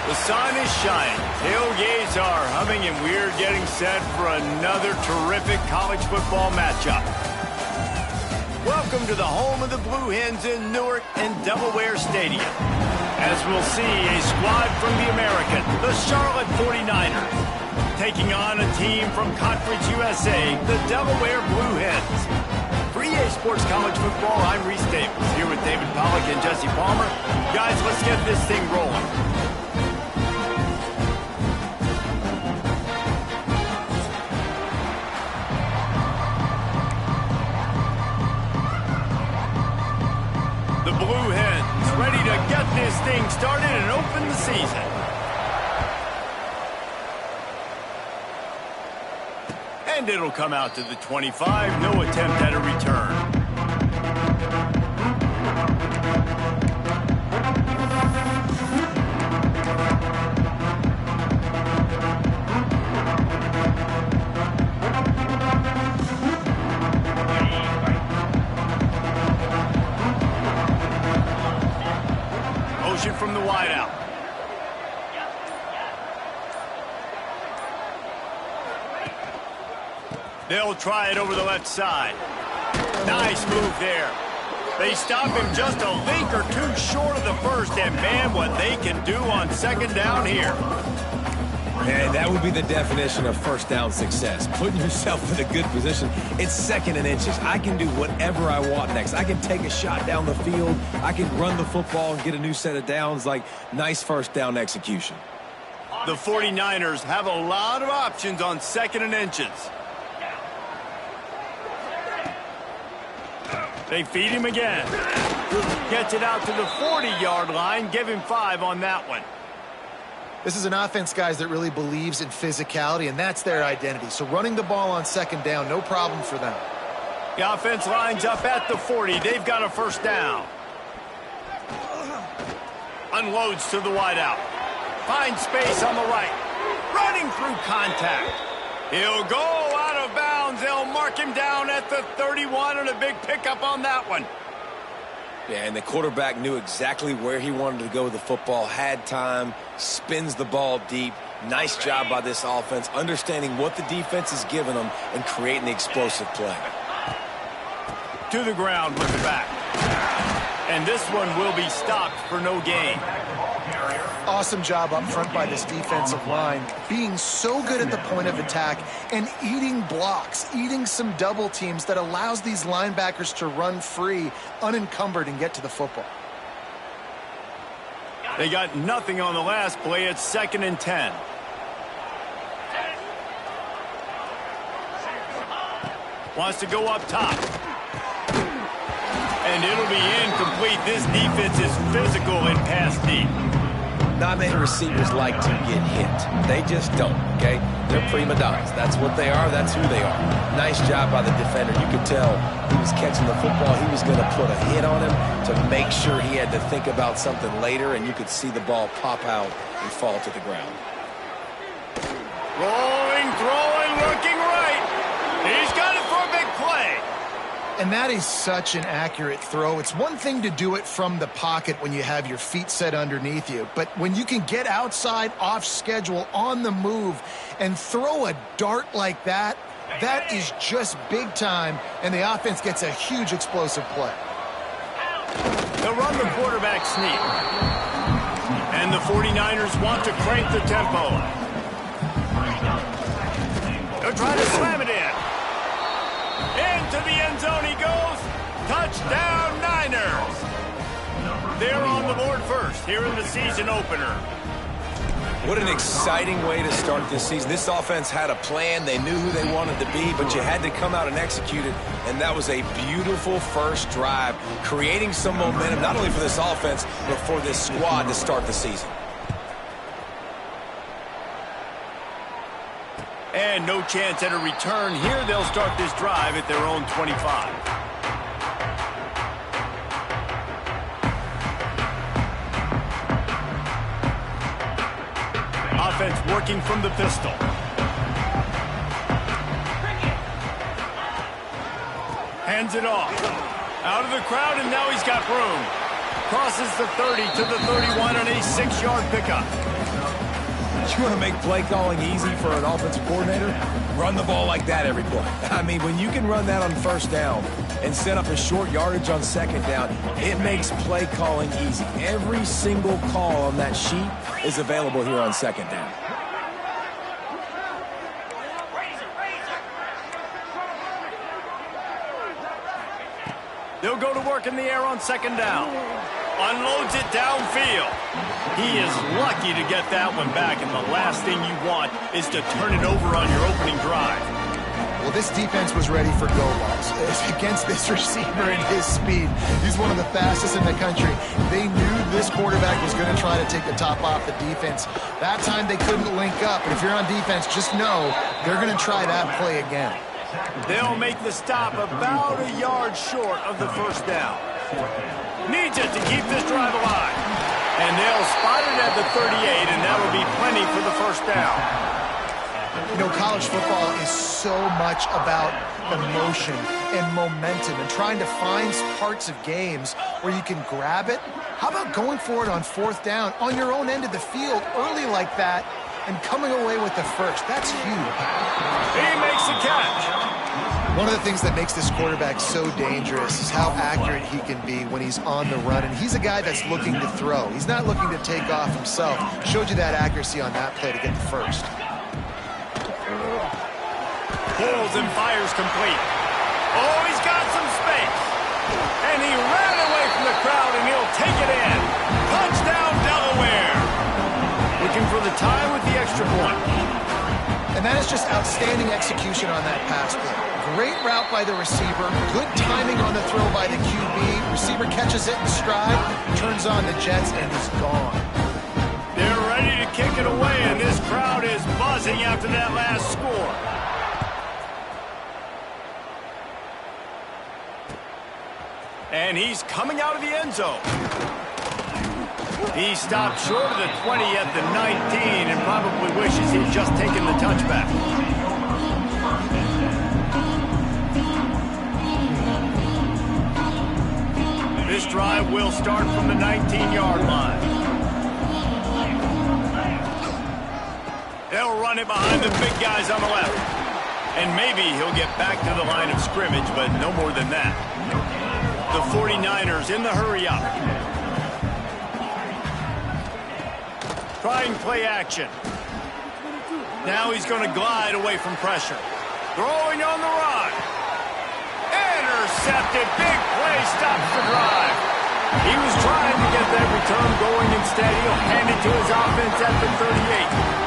The sun is shining, tailgates are humming, and we're getting set for another terrific college football matchup. Welcome to the home of the Blue Hens in Newark and Delaware Stadium. As we'll see, a squad from the American, the Charlotte 49ers, taking on a team from Conference USA, the Delaware Blue Hens. For EA Sports College Football, I'm Reese Davis, here with David Pollack and Jesse Palmer. Guys, let's get this thing rolling. The Blue Hens ready to get this thing started and open the season. And it'll come out to the 25. No attempt at a return. Motion from the wideout. They'll try it over the left side. Nice move there. They stop him just a link or two short of the first, and man, what they can do on second down here. And that would be the definition of first down success. Putting yourself in a good position. It's 2nd and inches. I can do whatever I want next. I can take a shot down the field. I can run the football and get a new set of downs. Like, nice first down execution. The 49ers have a lot of options on 2nd and inches. They feed him again. Gets it out to the 40-yard line. Give him 5 on that one. This is an offense, guys, that really believes in physicality, and that's their identity. So running the ball on 2nd down, no problem for them. The offense lines up at the 40. They've got a first down. Unloads to the wideout. Finds space on the right. Running through contact. He'll go out of bounds. They'll mark him down at the 31, and a big pickup on that one. Yeah, and the quarterback knew exactly where he wanted to go with the football, had time, spins the ball deep. Nice job by this offense, understanding what the defense is giving them and creating the explosive play. To the ground with the back. And this one will be stopped for no gain. Awesome job up front by this defensive line, being so good at the point of attack and eating blocks, eating some double teams that allows these linebackers to run free, unencumbered, and get to the football. They got nothing on the last play. It's 2nd and 10. Wants to go up top. And it'll be incomplete. This defense is physical and pass deep. Not many receivers like to get hit. They just don't, okay? They're prima donnas. That's what they are. That's who they are. Nice job by the defender. You could tell he was catching the football. He was going to put a hit on him to make sure he had to think about something later, and you could see the ball pop out and fall to the ground. Rolling, throwing, looking right. He's got it for a big play. And that is such an accurate throw. It's one thing to do it from the pocket when you have your feet set underneath you, but when you can get outside, off schedule, on the move, and throw a dart like that, that is just big time, and the offense gets a huge explosive play. They'll run the quarterback sneak. And the 49ers want to crank the tempo. They'll try to slam it in. Into the end zone he goes. Touchdown, Niners. They're on the board first here in the season opener. What an exciting way to start this season. This offense had a plan. They knew who they wanted to be, but you had to come out and execute it, and that was a beautiful first drive, creating some momentum, not only for this offense, but for this squad to start the season. And no chance at a return here. They'll start this drive at their own 25. Offense working from the pistol. Hands it off. Out of the crowd, and now he's got room. Crosses the 30 to the 31 on a 6-yard pickup. You want to make play calling easy for an offensive coordinator? Run the ball like that every play. I mean, when you can run that on first down and set up a short yardage on second down, it makes play calling easy. Every single call on that sheet is available here on second down. They'll go to work in the air on second down. Unloads it downfield. He is lucky to get that one back, and the last thing you want is to turn it over on your opening drive. Well, this defense was ready for go balls. Against this receiver and his speed, he's one of the fastest in the country. They knew this quarterback was going to try to take the top off the defense. That time they couldn't link up, and if you're on defense, just know they're going to try that play again. They'll make the stop about a yard short of the first down. Needs it to keep this drive alive. And they'll spot it at the 38, and that'll be plenty for the first down. You know, college football is so much about emotion and momentum and trying to find parts of games where you can grab it. How about going for it on fourth down on your own end of the field early like that and coming away with the first? That's huge. He makes the catch. One of the things that makes this quarterback so dangerous is how accurate he can be when he's on the run. And he's a guy that's looking to throw. He's not looking to take off himself. Showed you that accuracy on that play to get the first. Pulls and fires complete. Oh, he's got some space. And he ran away from the crowd, and he'll take it in. Touchdown, Delaware. Looking for the tie with the extra point. And that is just outstanding execution on that pass play. Great route by the receiver. Good timing on the throw by the QB. Receiver catches it in stride, turns on the jets, and is gone. They're ready to kick it away, and this crowd is buzzing after that last score. And he's coming out of the end zone. He stopped short of the 20 at the 19 and probably wishes he'd just taken the touchback. This drive will start from the 19-yard line. They'll run it behind the big guys on the left. And maybe he'll get back to the line of scrimmage, but no more than that. The 49ers in the hurry up. Trying play action. Now he's going to glide away from pressure. Throwing on the run. Intercepted. Big play stops the drive. He was trying to get that return going. Instead, he'll hand it to his offense at the 38.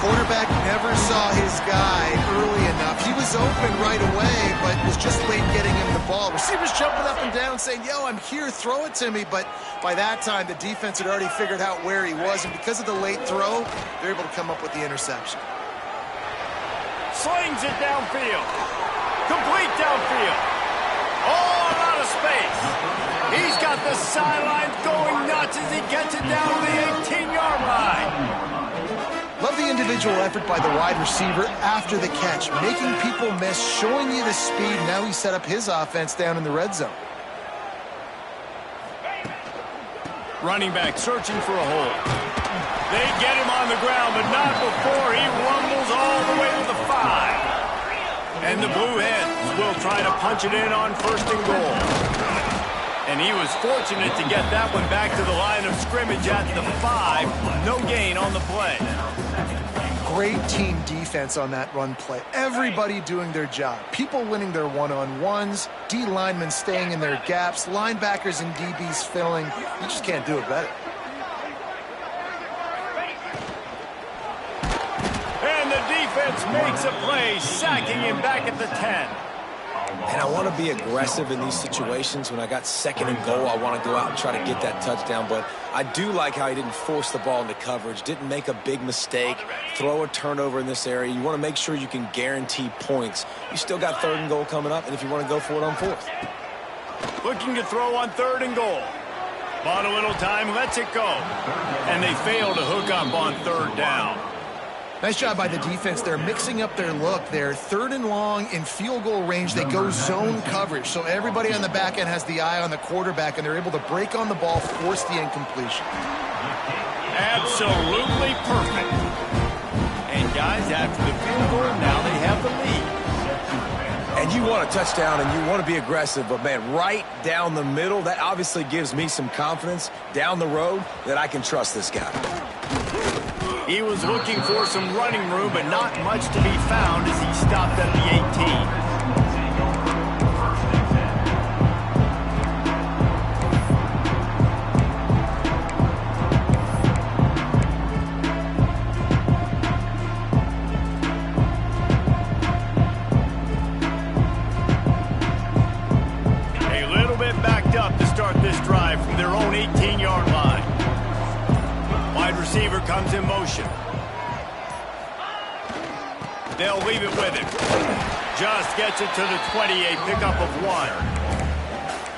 Quarterback never saw his guy early enough. He was open right away, but was just late getting him the ball. Receivers jumping up and down saying, yo, I'm here, throw it to me. But by that time, the defense had already figured out where he was, and because of the late throw, they're able to come up with the interception. Slings it downfield. Complete downfield. Oh, a lot of space. He's got the sidelines going nuts as he gets it down to the 18-yard line. Love the individual effort by the wide receiver after the catch, making people miss, showing you the speed. Now he set up his offense down in the red zone. Running back searching for a hole. They get him on the ground, but not before he rumbles all the way to the 5. And the Blue Hens will try to punch it in on 1st and goal. And he was fortunate to get that one back to the line of scrimmage at the 5. No gain on the play. Great team defense on that run play. Everybody doing their job. People winning their one-on-ones, D linemen staying in their gaps, linebackers and DBs filling. You just can't do it better. And the defense makes a play, sacking him back at the 10. And I want to be aggressive in these situations. When I got 2nd and goal, I want to go out and try to get that touchdown. But I do like how he didn't force the ball into coverage, didn't make a big mistake, throw a turnover in this area. You want to make sure you can guarantee points. You still got 3rd and goal coming up, and if you want to go for it on 4th. Looking to throw on 3rd and goal. Bought a little time, lets it go. And they fail to hook up on 3rd down. Nice job by the defense. They're mixing up their look. They're 3rd and long in field goal range. They go zone coverage. So everybody on the back end has the eye on the quarterback, and they're able to break on the ball, force the incompletion. Absolutely perfect. And guys, after the field goal, now they have the lead. And you want a touchdown, and you want to be aggressive, but, man, right down the middle, that obviously gives me some confidence down the road that I can trust this guy. He was looking for some running room, but not much to be found as he stopped at the 18. A little bit backed up to start this drive from their own 18-yard line. Wide receiver comes in motion. They'll leave it with him. Just gets it to the 28, pickup of 1.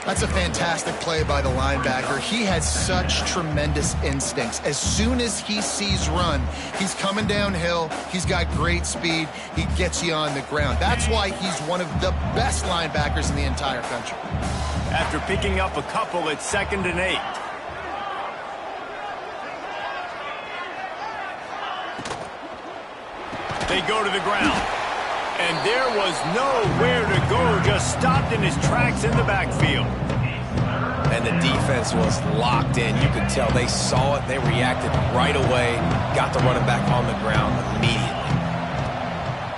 That's a fantastic play by the linebacker. He has such tremendous instincts. As soon as he sees run, he's coming downhill. He's got great speed. He gets you on the ground. That's why he's one of the best linebackers in the entire country. After picking up a couple, it's 2nd and 8. They go to the ground. And there was nowhere to go, just stopped in his tracks in the backfield. And the defense was locked in. You could tell they saw it. They reacted right away. Got the running back on the ground immediately.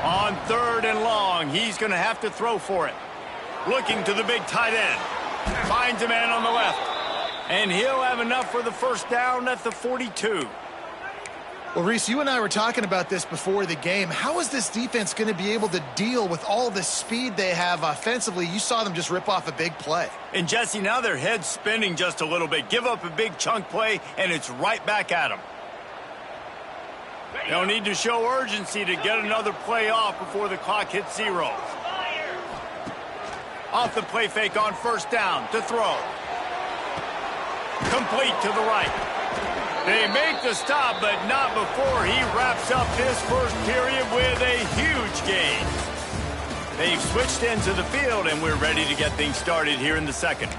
On 3rd and long, he's going to have to throw for it. Looking to the big tight end. Finds a man on the left. And he'll have enough for the first down at the 42. Well, Reese, you and I were talking about this before the game. How is this defense going to be able to deal with all the speed they have offensively? You saw them just rip off a big play. And, Jesse, now their head's spinning just a little bit. Give up a big chunk play, and it's right back at them. They'll need to show urgency to get another play off before the clock hits 0. Off the play fake on 1st down to throw. Complete to the right. They make the stop, but not before he wraps up this first period with a huge gain. They've switched into the field, and we're ready to get things started here in the second.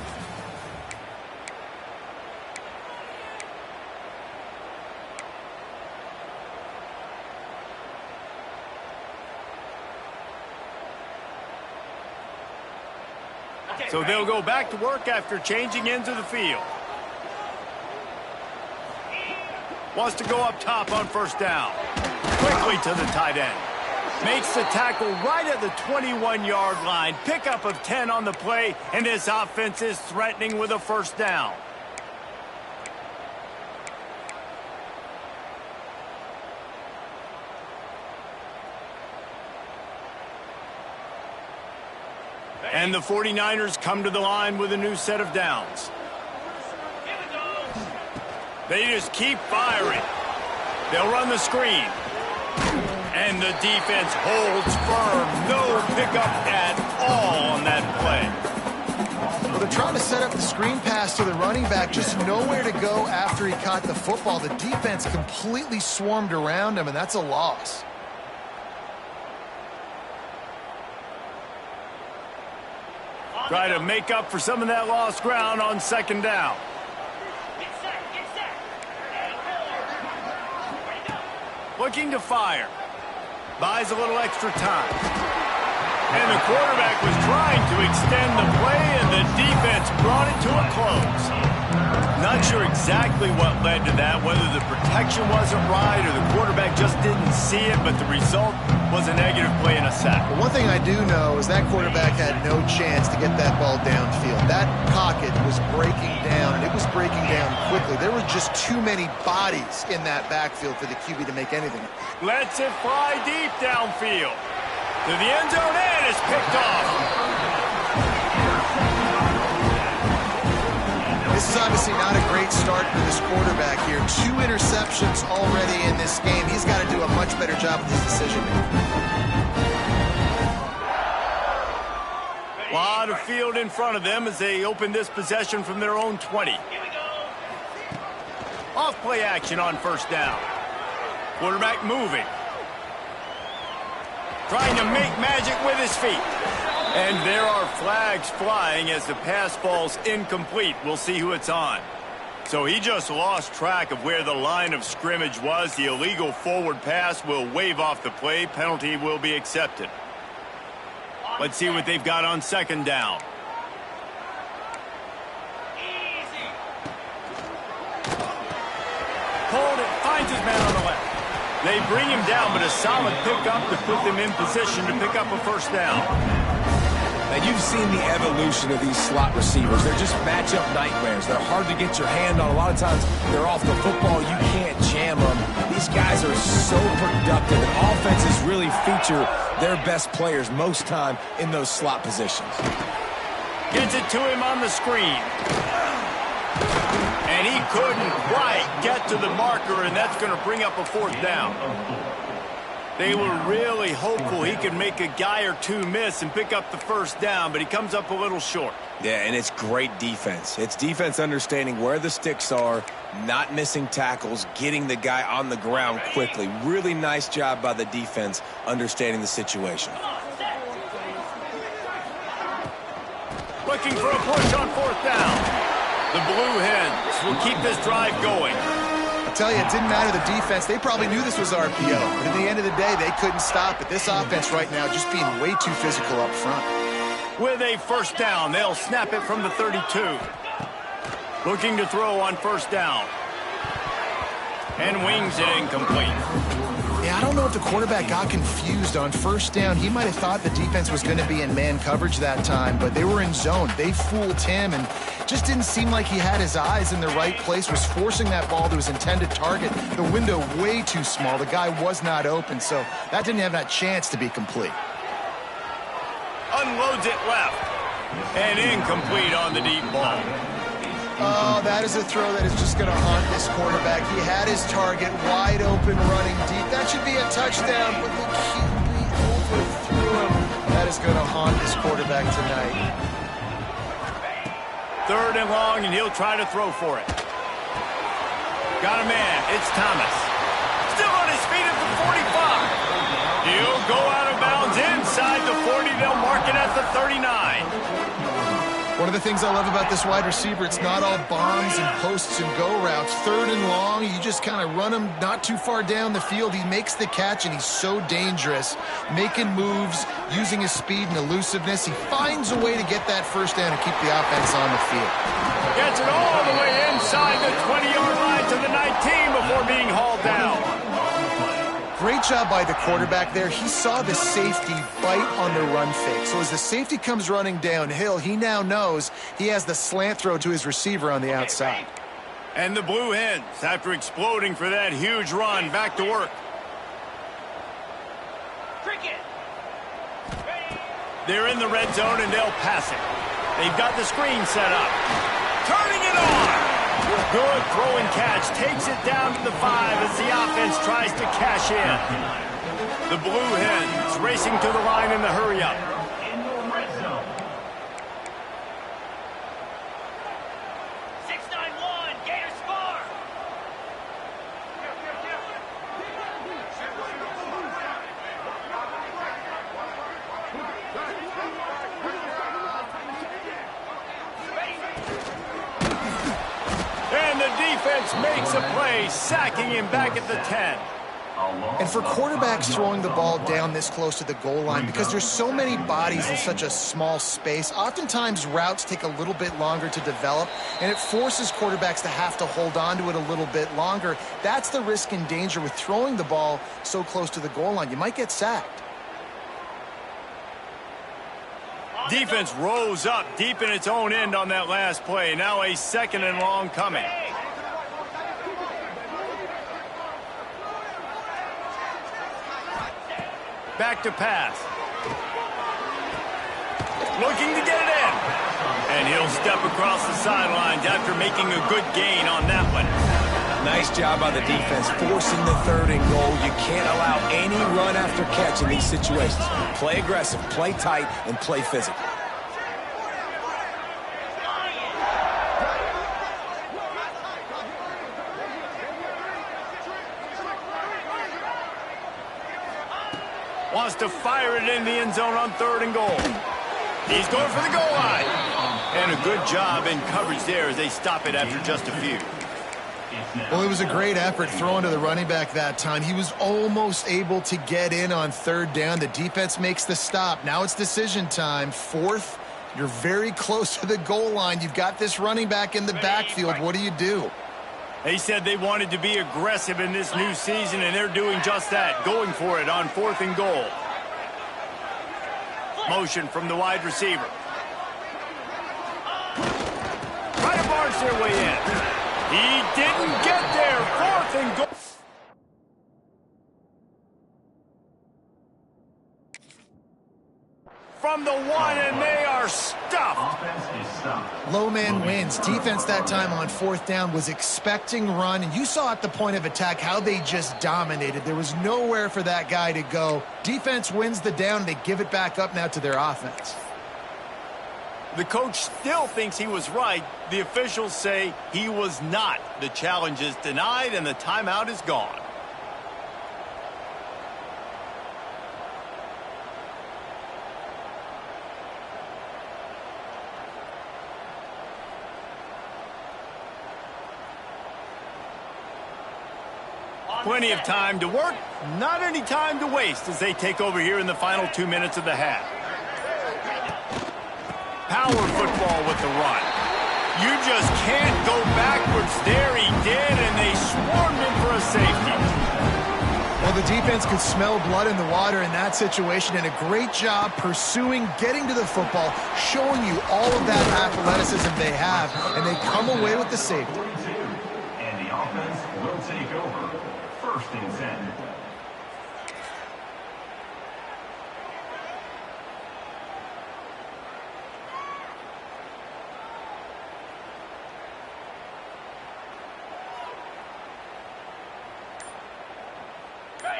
So they'll go back to work after changing into the field. Wants to go up top on 1st down. Quickly to the tight end. Makes the tackle right at the 21-yard line. Pickup of 10 on the play, and this offense is threatening with a 1st down. And the 49ers come to the line with a new set of downs. They just keep firing. They'll run the screen. And the defense holds firm. No pickup at all on that play. Well, they're trying to set up the screen pass to the running back. Just nowhere to go after he caught the football. The defense completely swarmed around him, and that's a loss. Try to make up for some of that lost ground on 2nd down. Looking to fire. Buys a little extra time. And the quarterback was trying to extend the play, and the defense brought it to a close. Not sure exactly what led to that, whether the protection wasn't right or the quarterback just didn't see it, but the result was a negative play and a sack. But one thing I do know is that quarterback had no chance to get that ball downfield. That pocket was breaking down, and it was breaking down quickly. There were just too many bodies in that backfield for the QB to make anything. Lets it fly deep downfield. To the end zone, and it's picked off. This is obviously not a great start for this quarterback here. 2 interceptions already in this game. He's got to do a much better job with his decision-making. A lot of field in front of them as they open this possession from their own 20. Off play action on 1st down. Quarterback moving. Trying to make magic with his feet. And there are flags flying as the pass falls incomplete. We'll see who it's on. So he just lost track of where the line of scrimmage was. The illegal forward pass will wave off the play. Penalty will be accepted. Let's see what they've got on 2nd down. Pulled it, finds his man on the left. They bring him down, but a solid pickup to put them in position to pick up a 1st down. Now, you've seen the evolution of these slot receivers. They're just matchup nightmares. They're hard to get your hand on. A lot of times, they're off the football. You can't jam them. These guys are so productive, and offenses really feature their best players most time in those slot positions. Gets it to him on the screen. And he couldn't quite get to the marker, and that's going to bring up a 4th down. They were really hopeful he could make a guy or two miss and pick up the 1st down, but he comes up a little short. Yeah, and it's great defense. It's defense understanding where the sticks are, not missing tackles, getting the guy on the ground quickly. Really nice job by the defense understanding the situation. Looking for a push on 4th down. The Blue Hens will keep this drive going. I tell you, it didn't matter the defense. They probably knew this was RPO. But at the end of the day, they couldn't stop it. This offense right now just being way too physical up front. With a first down, they'll snap it from the 32. Looking to throw on first down. And wings it incomplete. Yeah, I don't know if the quarterback got confused on first down. He might have thought the defense was going to be in man coverage that time, but they were in zone. They fooled him and just didn't seem like he had his eyes in the right place, was forcing that ball to his intended target. The window way too small. The guy was not open, so that didn't have that chance to be complete. Unloads it left. And incomplete on the deep ball. Oh, that is a throw that is just going to haunt this quarterback. He had his target wide open running deep. That should be a touchdown, but the QB overthrew him. That is going to haunt this quarterback tonight. Third and long, and he'll try to throw for it. Got a man. It's Thomas. Still on his feet at the 45. He'll go out of bounds inside the 40. They'll mark it at the 39. One of the things I love about this wide receiver, it's not all bombs and posts and go routes. Third and long, you just kind of run him not too far down the field. He makes the catch, and he's so dangerous, making moves, using his speed and elusiveness. He finds a way to get that first down and keep the offense on the field. Gets it all the way inside the 20-yard line to the 19 before being hauled down. Great job by the quarterback there. He saw the safety bite on the run fake. So as the safety comes running downhill, he now knows he has the slant throw to his receiver on the outside. And the Blue Hens, after exploding for that huge run, back to work. They're in the red zone, and they'll pass it. They've got the screen set up. Turning it on. Good throw and catch. Takes it down to the 5 as the offense tries to cash in. The Blue Hens racing to the line in the hurry-up. Makes a play, sacking him back at the 10. And for quarterbacks throwing the ball down this close to the goal line, because there's so many bodies in such a small space, oftentimes routes take a little bit longer to develop, and it forces quarterbacks to have to hold on to it a little bit longer. That's the risk and danger with throwing the ball so close to the goal line. You might get sacked. Defense rose up deep in its own end on that last play. Now a second and long coming. Back to pass. Looking to get it in. And he'll step across the sidelines after making a good gain on that one. Nice job by the defense forcing the third and goal. You can't allow any run after catch in these situations. Play aggressive, play tight, and play physical. Wants to fire it in the end zone on third and goal. He's going for the goal line. And a good job in coverage there as they stop it after just a few. Well, it was a great effort throwing to the running back that time. He was almost able to get in on third down. The defense makes the stop. Now it's decision time. Fourth, you're very close to the goal line. You've got this running back in the backfield. What do you do? They said they wanted to be aggressive in this new season, and they're doing just that, going for it on fourth and goal. Motion from the wide receiver. Try to barge their way in. He didn't get there. Fourth and goal. From the 1, and they are stuffed. Low man wins. Defense that time on fourth down was expecting run, and you saw at the point of attack how they just dominated. There was nowhere for that guy to go. Defense wins the down. They give it back up now to their offense. The coach still thinks he was right. The officials say he was not. The challenge is denied, and the timeout is gone. Plenty of time to work, not any time to waste as they take over here in the final 2 minutes of the half. Power football with the run. You just can't go backwards. There he did, and they swarmed him for a safety. Well, the defense could smell blood in the water in that situation, and a great job pursuing, getting to the football, showing you all of that athleticism they have, and they come away with the safety. And the offense will take over. 1st and 10.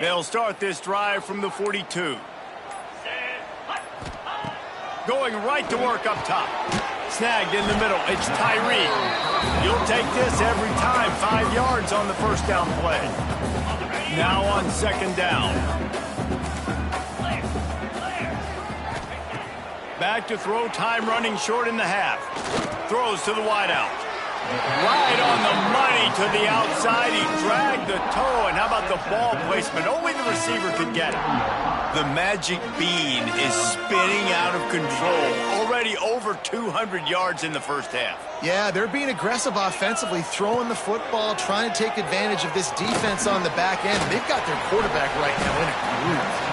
They'll start this drive from the 42. Going right to work up top. Snagged in the middle. It's Tyree. You'll take this every time. 5 yards on the first down play. Now on 2nd down. Back to throw. Time running short in the half. Throws to the wideout. Right on the money to the outside. He dragged the toe, and how about the ball placement? Only the receiver could get it. The magic bean is spinning out of control. Already over 200 yards in the first half. Yeah, they're being aggressive offensively, throwing the football, trying to take advantage of this defense on the back end. They've got their quarterback right now in a groove.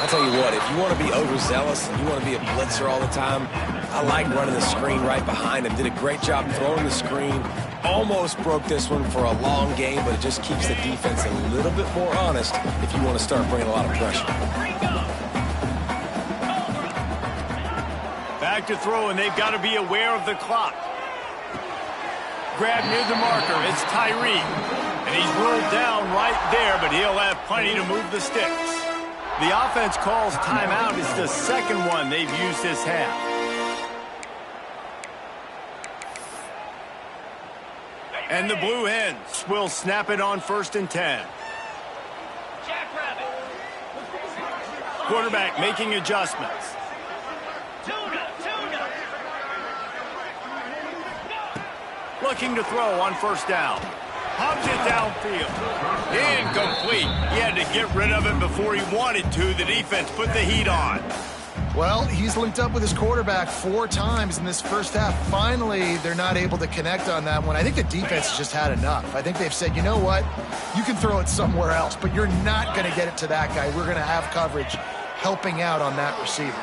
I'll tell you what, if you want to be overzealous and you want to be a blitzer all the time, I like running the screen right behind him. Did a great job throwing the screen. Almost broke this one for a long game, but it just keeps the defense a little bit more honest if you want to start bringing a lot of pressure. Back to throw, and they've got to be aware of the clock. Grab near the marker. It's Tyree. And he's ruled down right there, but he'll have plenty to move the sticks. The offense calls timeout. It's the second one they've used this half. And the Blue Hens will snap it on 1st and 10. Quarterback making adjustments. Looking to throw on 1st down. Hops it downfield. Incomplete. He had to get rid of it before he wanted to. The defense put the heat on. Well, he's linked up with his quarterback 4 times in this first half. Finally, they're not able to connect on that one. I think the defense has just had enough. I think they've said, you know what? You can throw it somewhere else, but you're not going to get it to that guy. We're going to have coverage helping out on that receiver.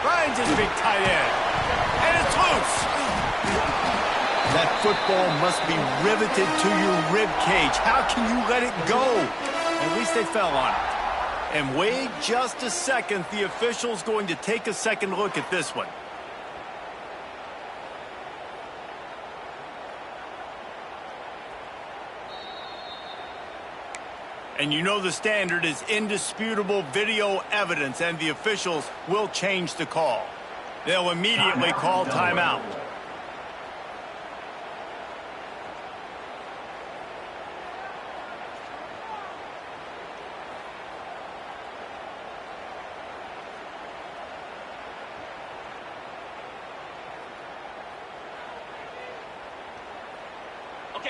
Finds his big tight end. And it's loose. That football must be riveted to your rib cage. How can you let it go? At least they fell on it. And wait just a second. The official's going to take a second look at this one. And you know the standard is indisputable video evidence, and the officials will change the call. They'll immediately call timeout.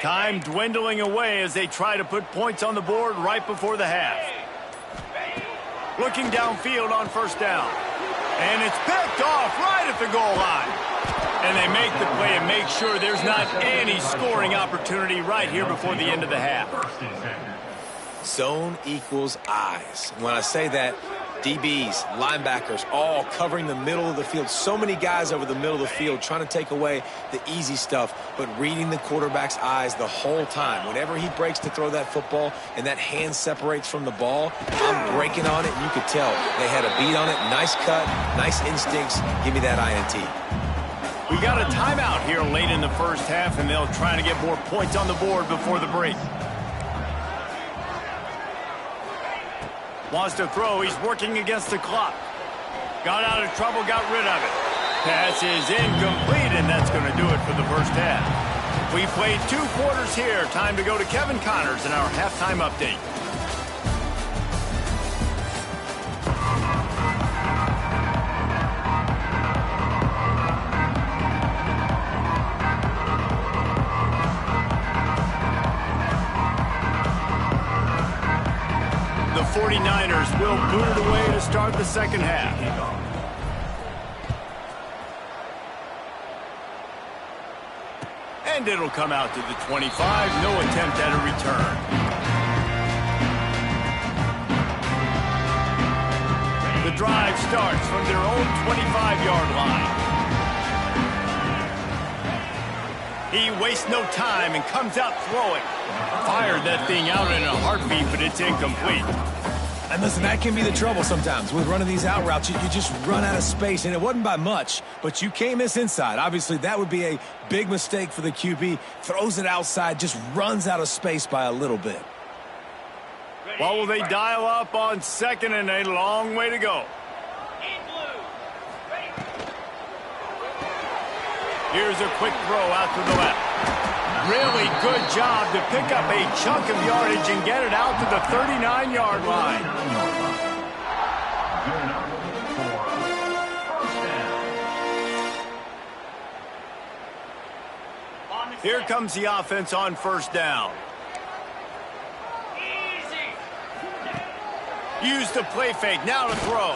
Time dwindling away as they try to put points on the board right before the half. Looking downfield on 1st down. And it's picked off right at the goal line. And they make the play and make sure there's not any scoring opportunity right here before the end of the half. Zone equals eyes. When I say that, DBs, linebackers, all covering the middle of the field. So many guys over the middle of the field trying to take away the easy stuff, but reading the quarterback's eyes the whole time. Whenever he breaks to throw that football and that hand separates from the ball, I'm breaking on it, and you could tell they had a beat on it. Nice cut, nice instincts. Give me that INT. We got a timeout here late in the first half, and they'll try to get more points on the board before the break. Wants to throw. He's working against the clock. Got out of trouble, got rid of it. Pass is incomplete, and that's going to do it for the first half. We played 2 quarters here. Time to go to Kevin Connors in our halftime update. 49ers will boot it away to start the second half. And it'll come out to the 25. No attempt at a return. The drive starts from their own 25-yard line. He wastes no time and comes out throwing. Fired that thing out in a heartbeat, but it's incomplete. And listen, that can be the trouble sometimes with running these out routes. You just run out of space, and it wasn't by much, but you can't miss inside. Obviously, that would be a big mistake for the QB. Throws it outside, just runs out of space by a little bit. What will they dial up on second and a long way to go? Here's a quick throw out to the left. Really good job to pick up a chunk of yardage and get it out to the 39-yard line. Here comes the offense on first down. Use the play fake, now to throw.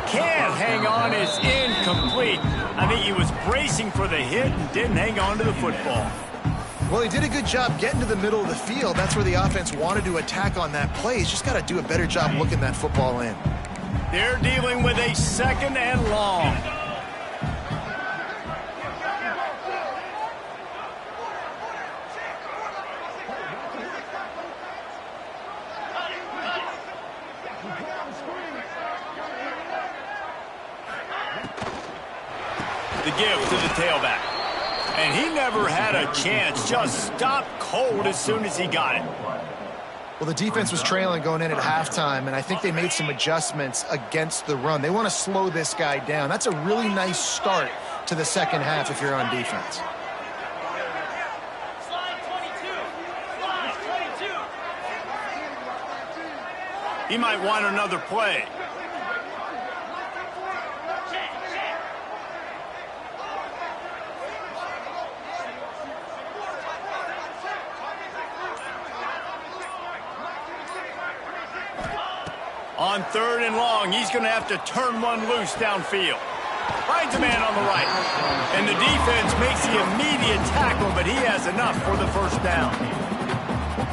Can't hang on, is incomplete. I think he was bracing for the hit and didn't hang on to the football. Well, he did a good job getting to the middle of the field. That's where the offense wanted to attack on that play. He's just got to do a better job looking that football in. They're dealing with a second and long. The give to the tailback. And he never had a chance. Just stopped cold as soon as he got it. Well, the defense was trailing going in at halftime, and I think they made some adjustments against the run. They want to slow this guy down. That's a really nice start to the second half if you're on defense. Slide 22. Slide 22. He might want another play. On third and long, he's going to have to turn one loose downfield. Finds a man on the right. And the defense makes the immediate tackle, but he has enough for the first down.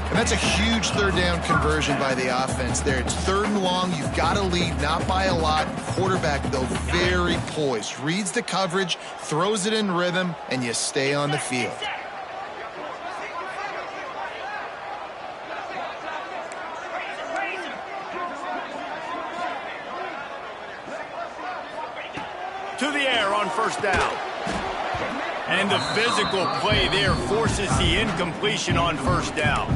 And that's a huge third down conversion by the offense there. It's third and long. You've got to lead, not by a lot. Quarterback, though, very poised. Reads the coverage, throws it in rhythm, and you stay on the field. To the air on first down. And the physical play there forces the incompletion on first down.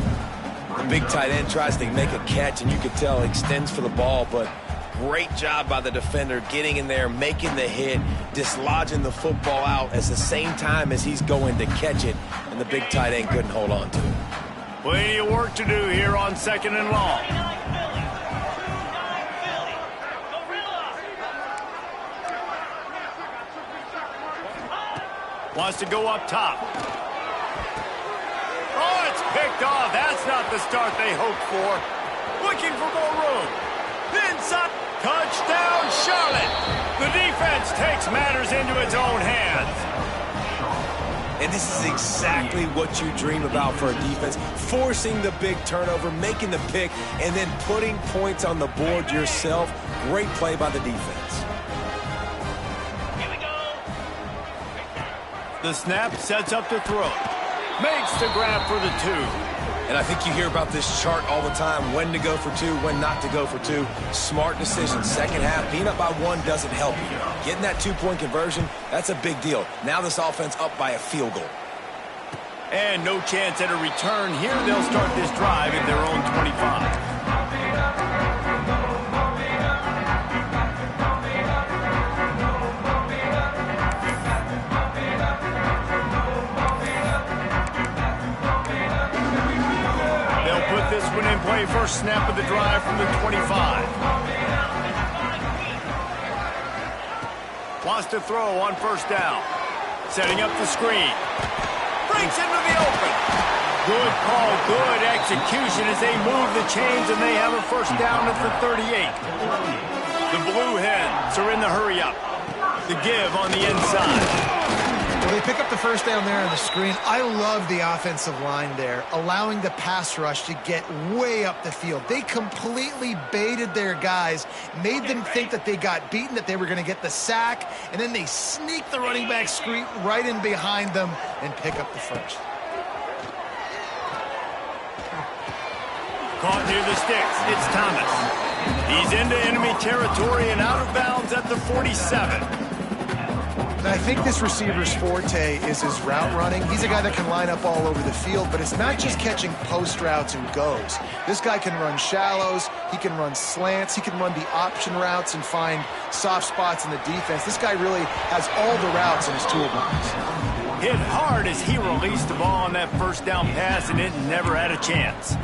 The big tight end tries to make a catch, and you can tell he extends for the ball, but great job by the defender getting in there, making the hit, dislodging the football out at the same time as he's going to catch it, and the big tight end couldn't hold on to it. Plenty of work to do here on second and long. Wants to go up top. Oh, it's picked off. That's not the start they hoped for. Looking for more room. Inside. Touchdown, Charlotte. The defense takes matters into its own hands. And this is exactly what you dream about for a defense. Forcing the big turnover, making the pick, and then putting points on the board yourself. Great play by the defense. The snap sets up the throw. Makes the grab for the 2. And I think you hear about this chart all the time, when to go for 2, when not to go for 2. Smart decision. Second half, being up by 1 doesn't help you. Getting that 2-point conversion, that's a big deal. Now this offense up by a field goal. And no chance at a return. Here they'll start this drive at their own 25. In play, first snap of the drive from the 25. Wants to throw on first down. Setting up the screen. Breaks into the open. Good call, good execution as they move the chains, and they have a first down at the 38. The Blue Hens are in the hurry-up. The give on the inside. Well, they pick up the first down there on the screen. I love the offensive line there, allowing the pass rush to get way up the field. They completely baited their guys, made them think that they got beaten, that they were going to get the sack, and then they sneak the running back screen right in behind them and pick up the first. Caught near the sticks. It's Thomas. He's into enemy territory and out of bounds at the 47. I think this receiver's forte is his route running. He's a guy that can line up all over the field, but it's not just catching post routes and goes. This guy can run shallows, he can run slants, he can run the option routes and find soft spots in the defense. This guy really has all the routes in his toolbox. Hit hard as he released the ball on that first down pass, and it never had a chance.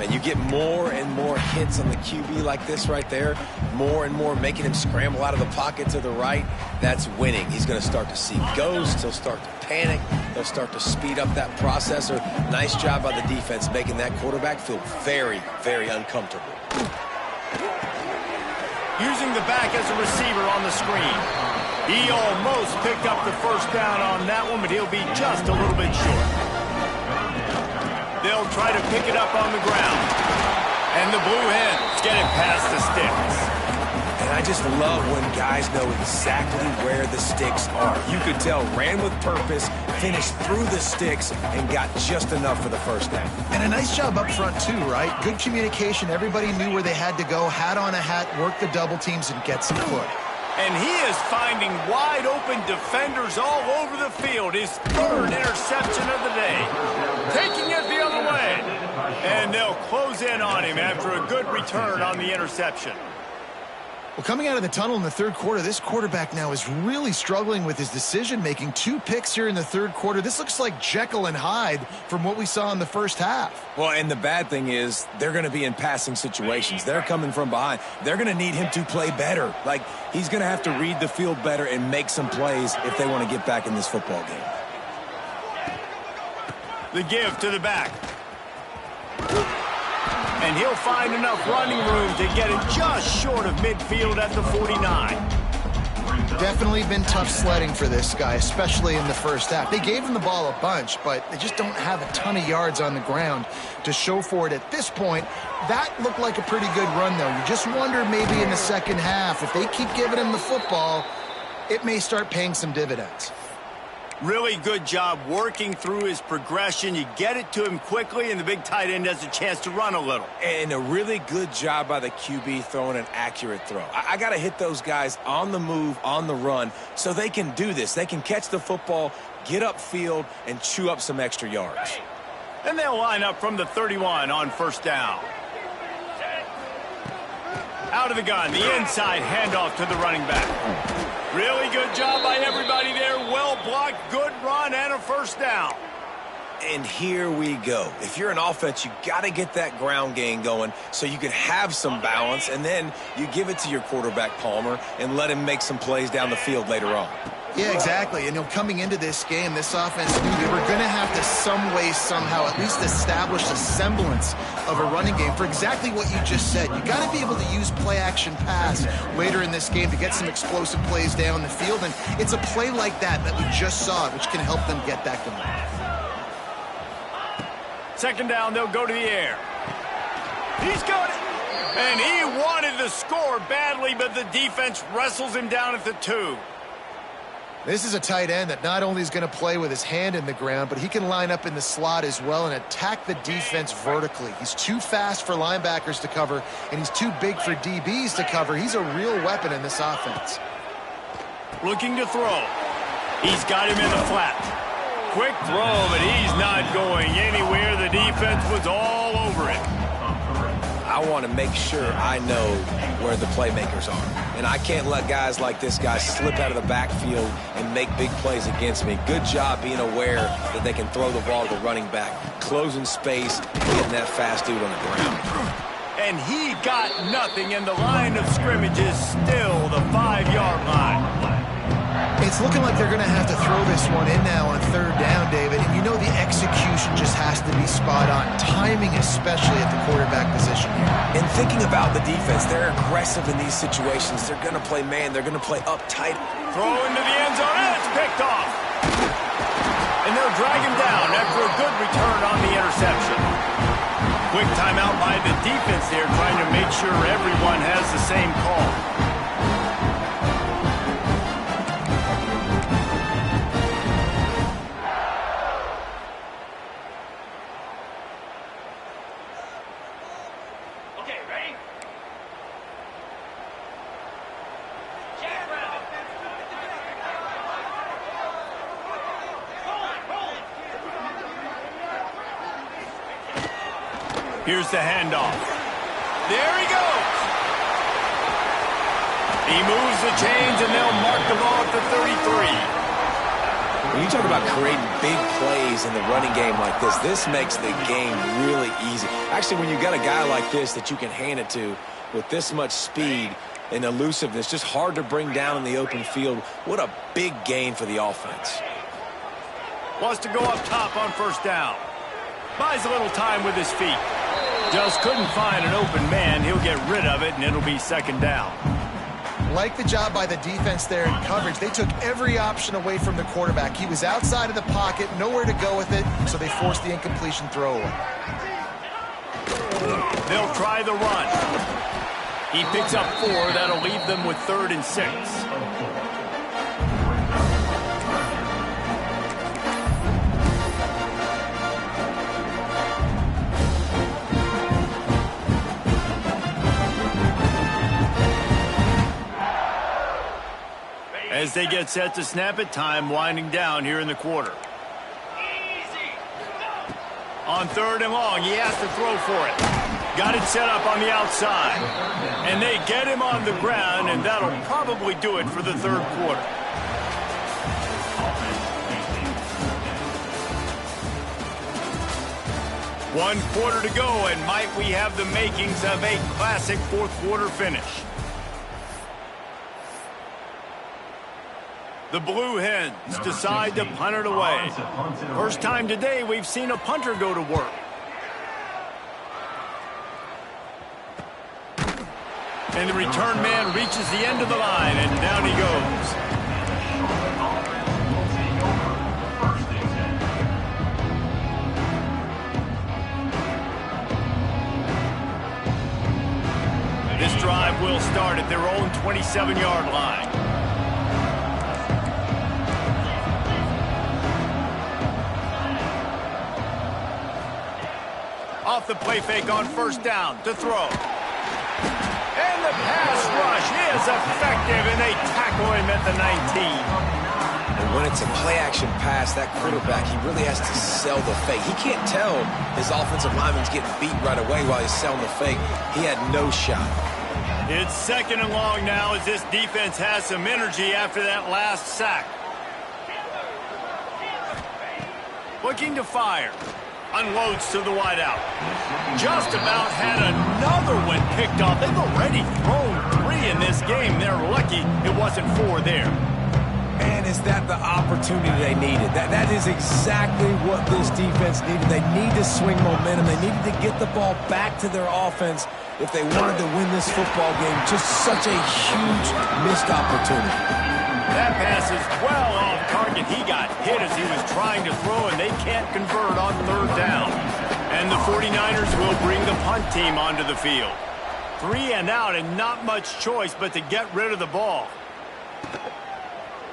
And you get more and more hits on the QB like this right there, more and more making him scramble out of the pocket to the right. That's winning. He's going to start to see ghosts. He'll start to panic. He'll start to speed up that processor. Nice job by the defense making that quarterback feel very, very uncomfortable. Using the back as a receiver on the screen. He almost picked up the first down on that one, but he'll be just a little bit short. They'll try to pick it up on the ground. And the Blue Hens get it past the sticks. And I just love when guys know exactly where the sticks are. You could tell, ran with purpose, finished through the sticks, and got just enough for the first down. And a nice job up front too, right? Good communication. Everybody knew where they had to go. Hat on a hat, work the double teams, and get some foot. And he is finding wide-open defenders all over the field. His third interception of the day. Taking it the other way. And they'll close in on him after a good return on the interception. Well, coming out of the tunnel in the third quarter, this quarterback now is really struggling with his decision-making. 2 picks here in the third quarter. This looks like Jekyll and Hyde from what we saw in the first half. Well, and the bad thing is they're going to be in passing situations. They're coming from behind. They're going to need him to play better. Like, he's going to have to read the field better and make some plays if they want to get back in this football game. The give to the back. And he'll find enough running room to get it just short of midfield at the 49. Definitely been tough sledding for this guy, especially in the first half. They gave him the ball a bunch, but they just don't have a ton of yards on the ground to show for it at this point. That looked like a pretty good run, though. You just wonder maybe in the second half, if they keep giving him the football, it may start paying some dividends. Really good job working through his progression. You get it to him quickly, and the big tight end has a chance to run a little. And a really good job by the QB throwing an accurate throw. I got to hit those guys on the move, on the run, so they can do this. They can catch the football, get upfield, and chew up some extra yards. And they'll line up from the 31 on first down. Out of the gun, the inside handoff to the running back. Really good job by everybody there. Well blocked, good run, and a first down. And here we go. If you're an offense, you got to get that ground game going so you can have some balance, and then you give it to your quarterback, Palmer, and let him make some plays down the field later on. Yeah, exactly. And, coming into this game, this offense knew they were going to have to some way, somehow, at least establish a semblance of a running game for exactly what you just said. You got to be able to use play-action pass later in this game to get some explosive plays down the field. And it's a play like that we just saw, which can help them get that going. Second down, they'll go to the air. He's got it. And he wanted the score badly, but the defense wrestles him down at the 2. This is a tight end that not only is going to play with his hand in the ground, but he can line up in the slot as well and attack the defense vertically. He's too fast for linebackers to cover, and he's too big for DBs to cover. He's a real weapon in this offense. Looking to throw. He's got him in the flat. Quick throw, but he's not going anywhere. The defense was all over it. I want to make sure I know where the playmakers are. And I can't let guys like this guy slip out of the backfield and make big plays against me. Good job being aware that they can throw the ball to the running back, closing space, getting that fast dude on the ground. And he got nothing, and the line of scrimmage is still the 5-yard line. It's looking like they're going to have to throw this one in now on third down, David. And the execution just has to be timing, especially at the quarterback position here. And thinking about the defense, they're aggressive in these situations. They're going to play man. They're going to play uptight. Throw into the end zone, and it's picked off. And they'll drag him down after a good return on the interception. Quick timeout by the defense there, trying to make sure everyone has the same call. Okay, ready? Jackrabbit. Roll it, roll it. Here's the handoff. There he goes. He moves the chains, and they'll mark the ball at the 33. When you talk about creating big plays in the running game like this makes the game really easy. Actually, when you got a guy like this that you can hand it to with this much speed and elusiveness, just hard to bring down in the open field, what a big gain for the offense. Wants to go up top on first down. Buys a little time with his feet. Just couldn't find an open man. He'll get rid of it, and it'll be second down. Like the job by the defense there in coverage. They took every option away from the quarterback. He was outside of the pocket, nowhere to go with it, so they forced the incompletion throw away. They'll try the run. He picks up 4. That'll leave them with 3rd and 6. As they get set to snap it, time winding down here in the quarter. Easy. On 3rd and long, he has to throw for it. Got it set up on the outside. And they get him on the ground, and that'll probably do it for the 3rd quarter. One quarter to go, and might we have the makings of a classic 4th quarter finish. The Blue Hens decide to punt it away. First time today we've seen a punter go to work. And the return man reaches the end of the line, and down he goes. This drive will start at their own 27-yard line. Off the play fake on first down to throw. And the pass rush is effective, and they tackle him at the 19. And when it's a play-action pass, that quarterback, he really has to sell the fake. He can't tell his offensive lineman's getting beat right away while he's selling the fake. He had no shot. It's 2nd and long now as this defense has some energy after that last sack. Looking to fire. Unloads to the wideout. Just about had another one picked off. They've already thrown 3 in this game. They're lucky it wasn't 4 there. Man, is that the opportunity they needed? That is exactly what this defense needed. They need to swing momentum. They needed to get the ball back to their offense if they wanted to win this football game. Just such a huge missed opportunity. That pass is well off target. He got hit as he was trying to throw, and they can't convert on 3rd down. And the 49ers will bring the punt team onto the field. 3 and out, and not much choice but to get rid of the ball.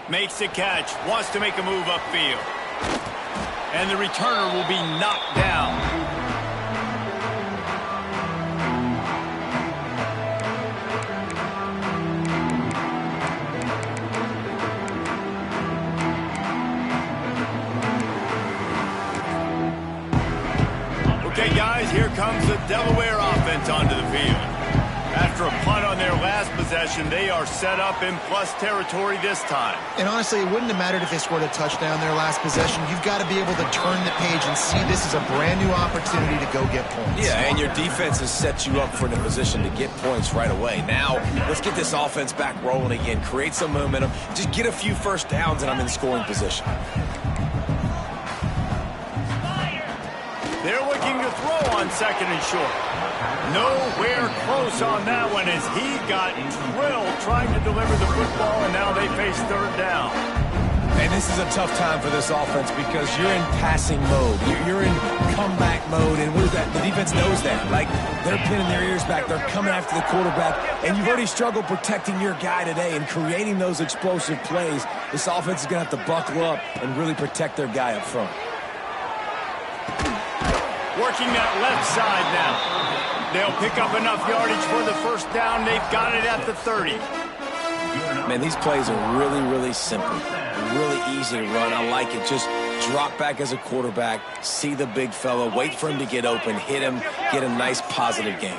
Makes the catch, wants to make a move upfield. And the returner will be knocked down. Okay, guys, here comes the Delaware offense onto the field. After a punt on their last possession, they are set up in plus territory this time. And honestly, it wouldn't have mattered if they scored a touchdown their last possession. You've got to be able to turn the page and see this as a brand new opportunity to go get points. Yeah, and your defense has set you up for the position to get points right away. Now, let's get this offense back rolling again, create some momentum, just get a few first downs, and I'm in scoring position. They're looking to throw on second and short. Nowhere close on that one as he got drilled trying to deliver the football, and now they face third down. And this is a tough time for this offense because you're in passing mode. You're in comeback mode, and what is that? The defense knows that. Like, they're pinning their ears back. They're coming after the quarterback, and you've already struggled protecting your guy today and creating those explosive plays. This offense is going to have to buckle up and really protect their guy up front. Working that left side now. They'll pick up enough yardage for the first down. They've got it at the 30. Man, these plays are really, really simple. Really easy to run. I like it. Just drop back as a quarterback, see the big fella, wait for him to get open, hit him, get a nice positive game.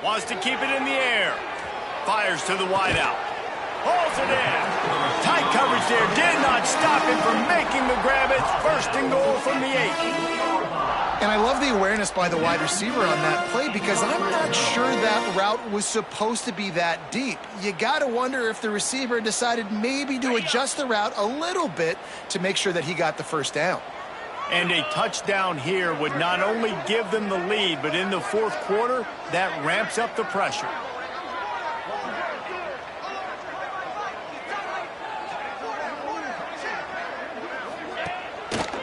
Wants to keep it in the air. Fires to the wideout. Holds it in. Tight coverage there. Did not stop him from making the grab. It's first and goal from the 8. And I love the awareness by the wide receiver on that play because I'm not sure that route was supposed to be that deep. You got to wonder if the receiver decided maybe to adjust the route a little bit to make sure that he got the first down. And a touchdown here would not only give them the lead, but in the fourth quarter, that ramps up the pressure.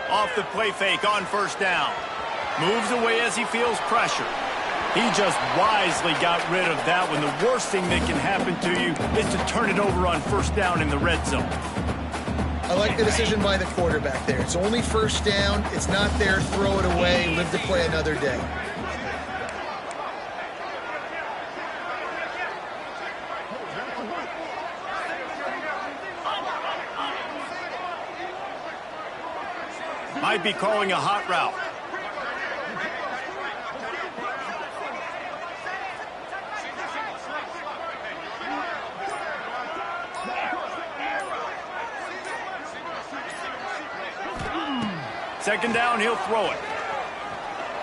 Off the play fake on first down. Moves away as he feels pressure. He just wisely got rid of that one. The worst thing that can happen to you is to turn it over on first down in the red zone. I like the decision by the quarterback there. It's only first down. It's not there. Throw it away. Live to play another day. Might be calling a hot route. Second down, he'll throw it.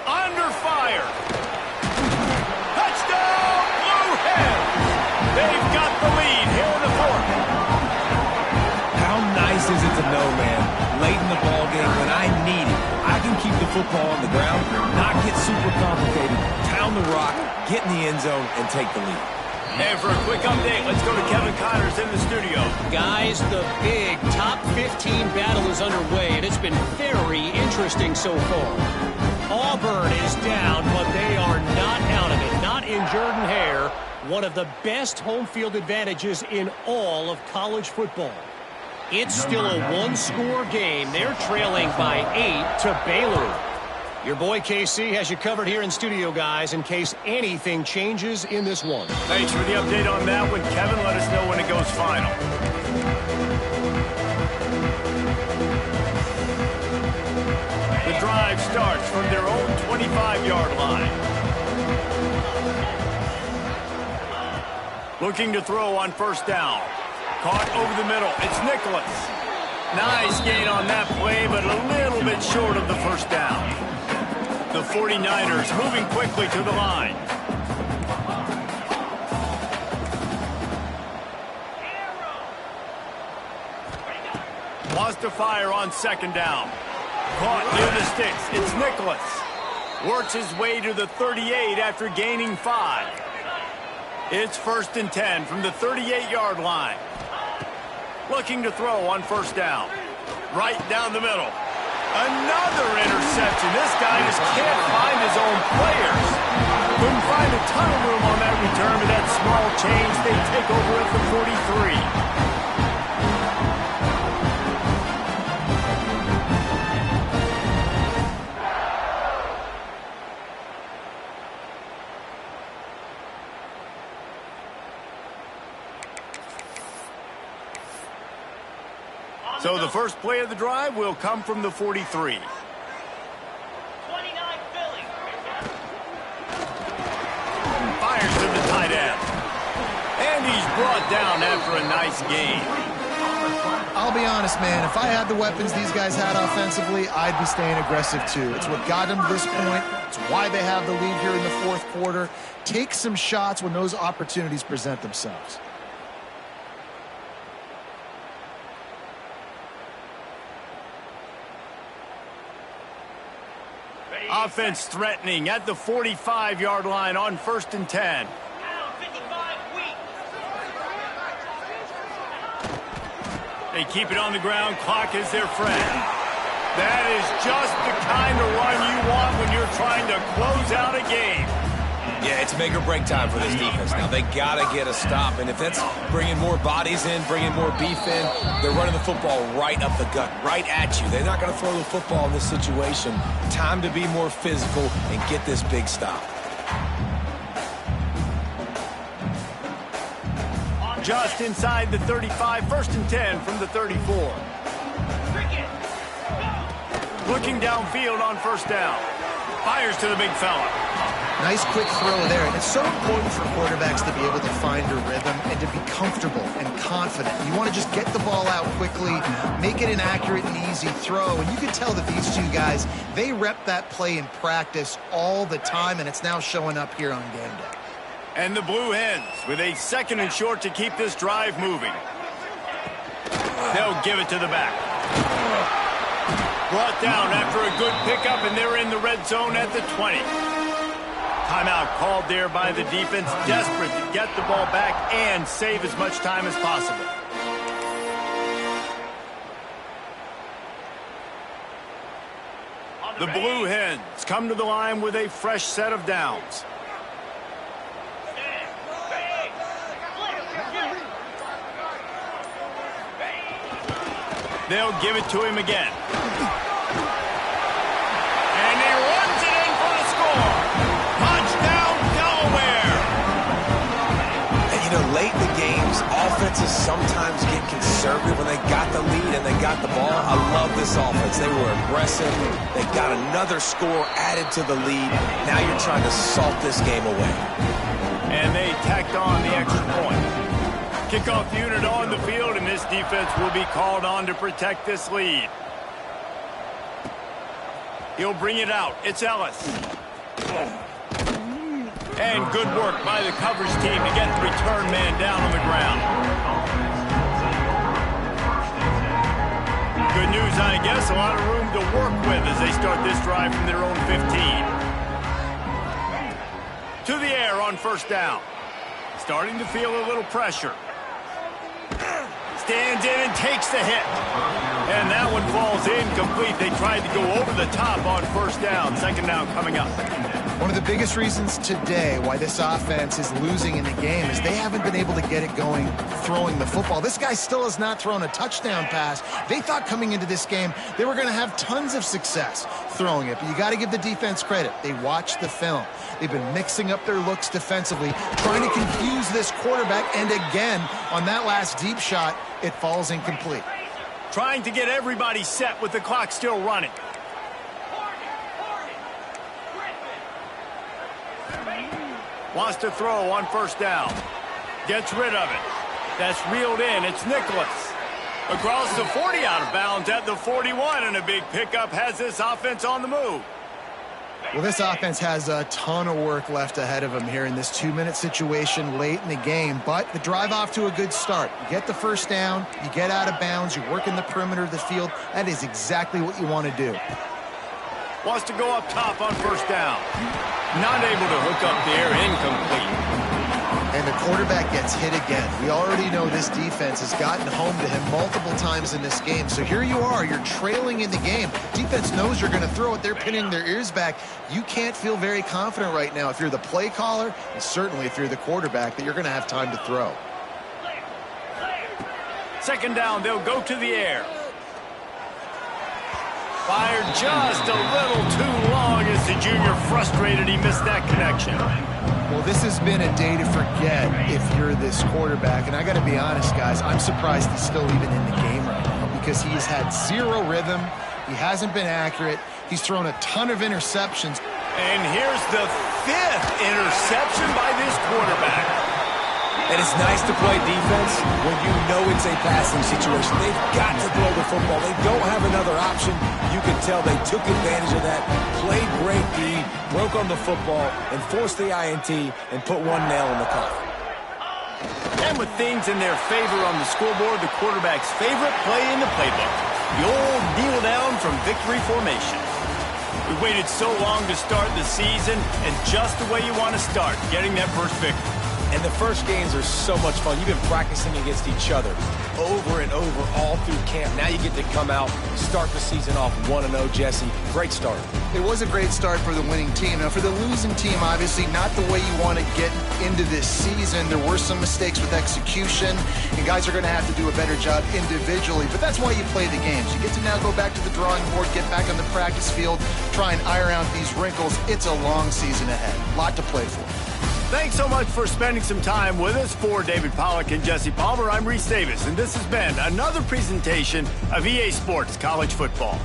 Under fire. Touchdown, Blue Hens. They've got the lead here in the fourth. How nice is it to know, man, late in the ball game when I need it, I can keep the football on the ground, not get super complicated, pound the rock, get in the end zone, and take the lead. And for a quick update, let's go to Kevin Connors in the studio. Guys, the big top 15 battle is underway, and it's been very interesting so far. Auburn is down, but they are not out of it. Not in Jordan-Hare, one of the best home field advantages in all of college football. It's still a one-score game. They're trailing by 8 to Baylor. Your boy KC has you covered here in studio, guys, in case anything changes in this one. Thanks for the update on that one, Kevin. Let us know when it goes final. The drive starts from their own 25-yard line. Looking to throw on first down. Caught over the middle. It's Nicholas. Nice gain on that play, but a little bit short of the first down. The 49ers moving quickly to the line. Wants to fire on second down. Caught near the sticks. It's Nicholas. Works his way to the 38 after gaining 5. It's first and 10 from the 38-yard line. Looking to throw on first down. Right down the middle. Another interception. This guy just can't find his own players. Couldn't find a ton of room on that return, but that small change, they take over at the 43. So the first play of the drive will come from the 43. 29 Philly. Fires to the tight end. And he's brought down after a nice gain. I'll be honest, man. If I had the weapons these guys had offensively, I'd be staying aggressive too. It's what got them to this point. It's why they have the lead here in the fourth quarter. Take some shots when those opportunities present themselves. offense threatening at the 45-yard line on 1st and 10. They keep it on the ground. Clock is their friend. That is just the kind of run you want when you're trying to close out a game. Yeah, it's make or break time for this defense. Now, they got to get a stop, and if that's bringing more bodies in, bringing more beef in, they're running the football right up the gut, right at you. They're not going to throw the football in this situation. Time to be more physical and get this big stop. Just inside the 35, 1st and 10 from the 34. Looking downfield on 1st down. Fires to the big fella. Nice quick throw there. And it's so important for quarterbacks to be able to find a rhythm and to be comfortable and confident. You want to just get the ball out quickly, make it an accurate and easy throw. And you can tell that these two guys, they rep that play in practice all the time, and it's now showing up here on game day. And the Blue Hens with a 2nd and short to keep this drive moving. They'll give it to the back. Brought down after a good pickup, and they're in the red zone at the 20. Timeout called there by the defense, desperate to get the ball back and save as much time as possible. The Blue Hens come to the line with a fresh set of downs. They'll give it to him again. And he runs it in for the score. Touchdown, Delaware. And, you know, late in the games, offenses sometimes get conservative when they got the lead and they got the ball. I love this offense. They were aggressive. They got another score added to the lead. Now you're trying to salt this game away. And they tacked on the extra point. Kickoff unit on the field, and this defense will be called on to protect this lead. He'll bring it out. It's Ellis. And good work by the coverage team to get the return man down on the ground. Good news, I guess. A lot of room to work with as they start this drive from their own 15. To the air on 1st down. Starting to feel a little pressure. Stands in and takes the hit. And that one falls incomplete. They tried to go over the top on 1st down. 2nd down coming up. One of the biggest reasons today why this offense is losing in the game is they haven't been able to get it going throwing the football. This guy still has not thrown a touchdown pass. They thought coming into this game they were going to have tons of success throwing it, but you got to give the defense credit. They watched the film. They've been mixing up their looks defensively, trying to confuse this quarterback, and again, on that last deep shot, it falls incomplete. Trying to get everybody set with the clock still running. Wants to throw on 1st down. Gets rid of it. That's reeled in. It's Nicholas. Across the 40, out of bounds at the 41, and a big pickup has this offense on the move. Well, this offense has a ton of work left ahead of them here in this 2-minute situation late in the game, but the drive off to a good start. You get the 1st down, you get out of bounds, you work in the perimeter of the field. That is exactly what you want to do. Wants to go up top on 1st down. Not able to hook up there, incomplete. And the quarterback gets hit again. We already know this defense has gotten home to him multiple times in this game. So here you are, you're trailing in the game. Defense knows you're going to throw it. They're pinning their ears back. You can't feel very confident right now if you're the play caller, and certainly if you're the quarterback, that you're going to have time to throw. 2nd down, they'll go to the air. Fired just a little too long as the junior frustrated he missed that connection. Well, this has been a day to forget if you're this quarterback. And I got to be honest, guys, I'm surprised he's still even in the game right now because he's had zero rhythm. He hasn't been accurate. He's thrown a ton of interceptions. And here's the 5th interception by this quarterback. And it's nice to play defense when you know it's a passing situation. They've got to throw the football. They don't have another option. You can tell they took advantage of that, played great D, broke on the football, and forced the INT and put one nail in the coffin. And with things in their favor on the scoreboard, the quarterback's favorite play in the playbook, the old kneel down from victory formation. We waited so long to start the season, and just the way you want to start, getting that first victory. And the first games are so much fun. You've been practicing against each other over and over all through camp. Now you get to come out, start the season off 1-0, Jesse. Great start. It was a great start for the winning team. Now, for the losing team, obviously not the way you want to get into this season. There were some mistakes with execution, and guys are going to have to do a better job individually. But that's why you play the games. You get to now go back to the drawing board, get back on the practice field, try and iron out these wrinkles. It's a long season ahead. A lot to play for. Thanks so much for spending some time with us. For David Pollack and Jesse Palmer, I'm Reese Davis, and this has been another presentation of EA Sports College Football.